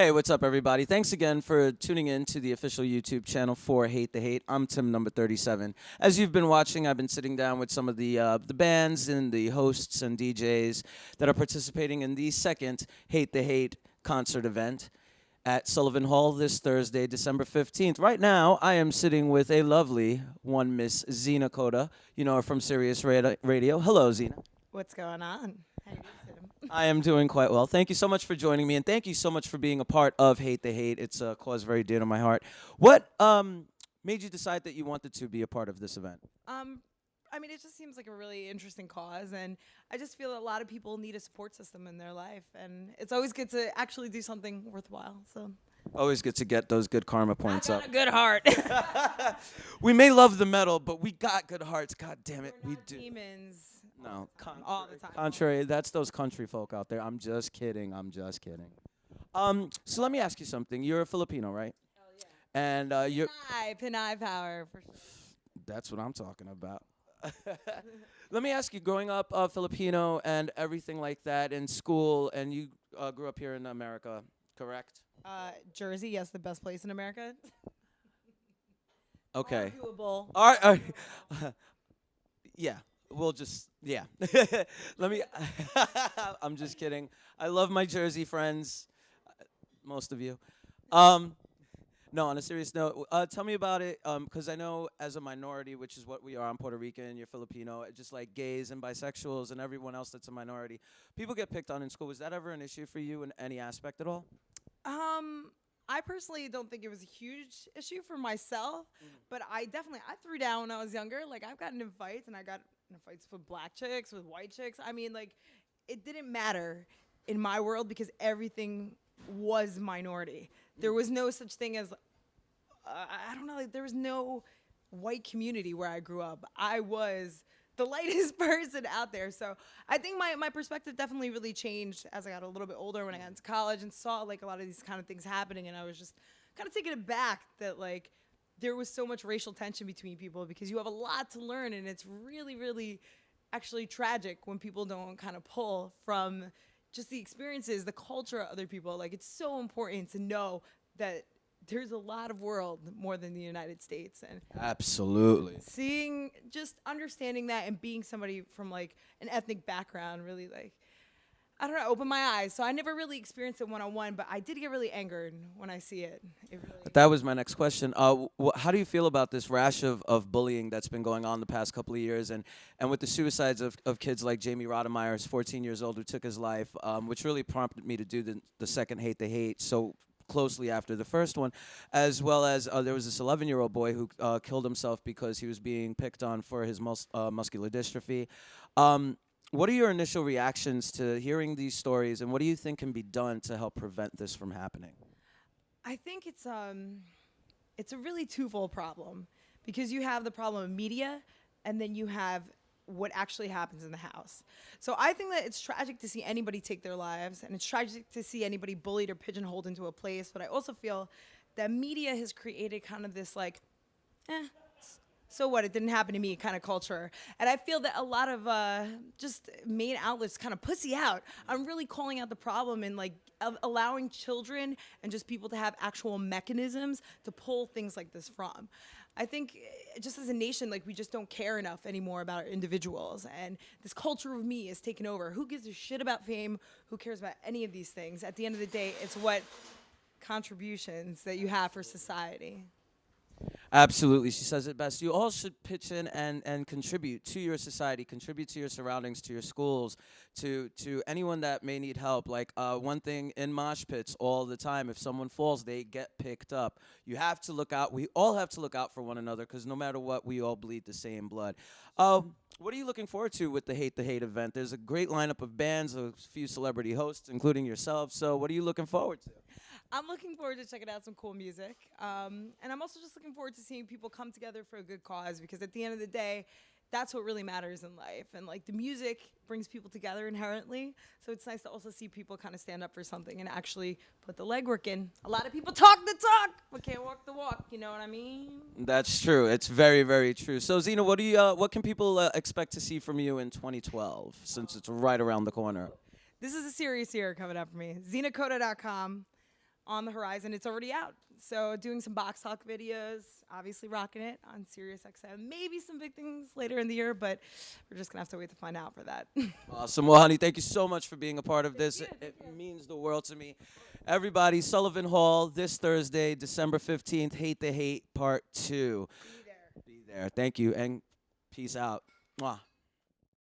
Hey, what's up, everybody? Thanks again for tuning in to the official YouTube channel for Hate the Hate. I'm Tim number 37. As you've been watching, I've been sitting down with some of the bands and the hosts and DJs that are participating in the second Hate the Hate concert event at Sullivan Hall this Thursday, December 15th. Right now, I am sitting with a lovely one, Miss Zeena Koda. You know her from Sirius Radio. Hello, Zeena. What's going on? How you doing, Tim? I am doing quite well. Thank you so much for joining me, and thank you so much for being a part of Hate the Hate. It's a cause very dear to my heart. What made you decide that you wanted to be a part of this event? I mean, it just seems like a really interesting cause, and I just feel that a lot of people need a support system in their life, and it's always good to actually do something worthwhile. So Always good to get those good karma points I up. got a good heart. We may love the metal, but we got good hearts. God damn it, We're we not do. demons. No, All the time. contrary, that's those country folk out there. I'm just kidding. I'm just kidding. So let me ask you something. You're a Filipino, right? Hell yeah. And you're. Pinay power for sure. That's what I'm talking about. Let me ask you, growing up Filipino and everything like that in school, and you grew up here in America, correct? Jersey, yes, the best place in America. Okay. Arguable. All right. All right. Yeah. We'll just, yeah. Let me, I'm just kidding. I love my Jersey friends, most of you. No, on a serious note, tell me about it, because I know as a minority, which is what we are, I'm Puerto Rican, you're Filipino, just like gays and bisexuals and everyone else that's a minority, people get picked on in school. Was that ever an issue for you in any aspect at all? I personally don't think it was a huge issue for myself, but I threw down when I was younger. Like, I've gotten in fights, and I got in fights with black chicks, with white chicks. I mean, like, it didn't matter in my world because everything was minority. There was no such thing as, I don't know, like, there was no white community where I grew up. I was the lightest person out there. So I think my perspective definitely really changed as I got a little bit older when I got into college and saw like a lot of these kind of things happening. And I was just kind of taken aback that like there was so much racial tension between people because you have a lot to learn. And it's really, really actually tragic when people don't kind of pull from just the experiences, the culture of other people. Like, it's so important to know that there's a lot of world more than the United States, and Absolutely. seeing, just understanding that and being somebody from like an ethnic background really, like, I don't know, opened my eyes. So I never really experienced it one-on-one, but I did get really angered when I see it. It really, That was my next question. How do you feel about this rash of bullying that's been going on the past couple of years, and with the suicides of kids like Jamie Rodemeyer, who's 14 years old, who took his life, which really prompted me to do the second Hate the Hate so closely after the first one, as well as there was this 11-year-old boy who killed himself because he was being picked on for his muscular dystrophy. What are your initial reactions to hearing these stories, and what do you think can be done to help prevent this from happening? I think it's a really twofold problem because you have the problem of media and then you have what actually happens in the house. So I think that it's tragic to see anybody take their lives, and it's tragic to see anybody bullied or pigeonholed into a place, but I also feel that media has created kind of this like, so what, it didn't happen to me kind of culture. And I feel that a lot of just main outlets kind of pussy out. I'm really calling out the problem and like allowing children and just people to have actual mechanisms to pull things like this from. I think just as a nation, like, we just don't care enough anymore about our individuals, and this culture of me is taken over. Who gives a shit about fame? Who cares about any of these things? At the end of the day, it's what contributions that you have for society. Absolutely. She says it best. You all should pitch in and contribute to your society, contribute to your surroundings, to your schools, to anyone that may need help. Like one thing in mosh pits all the time, if someone falls, they get picked up. You have to look out. We all have to look out for one another because no matter what, we all bleed the same blood. What are you looking forward to with the Hate the Hate event? There's a great lineup of bands, a few celebrity hosts, including yourself. So what are you looking forward to? I'm looking forward to checking out some cool music. And I'm also just looking forward to seeing people come together for a good cause, because at the end of the day, that's what really matters in life. And like, the music brings people together inherently. So it's nice to also see people kind of stand up for something and actually put the legwork in. A lot of people talk the talk, but can't walk the walk. You know what I mean? That's true. It's very, very true. So Zeena, what can people expect to see from you in 2012, since it's right around the corner? This is a serious year coming up for me. ZeenaKoda.com. on the horizon. It's already out. So doing some box talk videos, obviously rocking it on SiriusXM. Maybe some big things later in the year, but we're just gonna have to wait to find out for that. Awesome. Well, honey, thank you so much for being a part of this. It means the world to me. Everybody, Sullivan Hall this Thursday, December 15th, Hate the Hate Part 2. Be there. Be there. Thank you, and peace out. Mwah.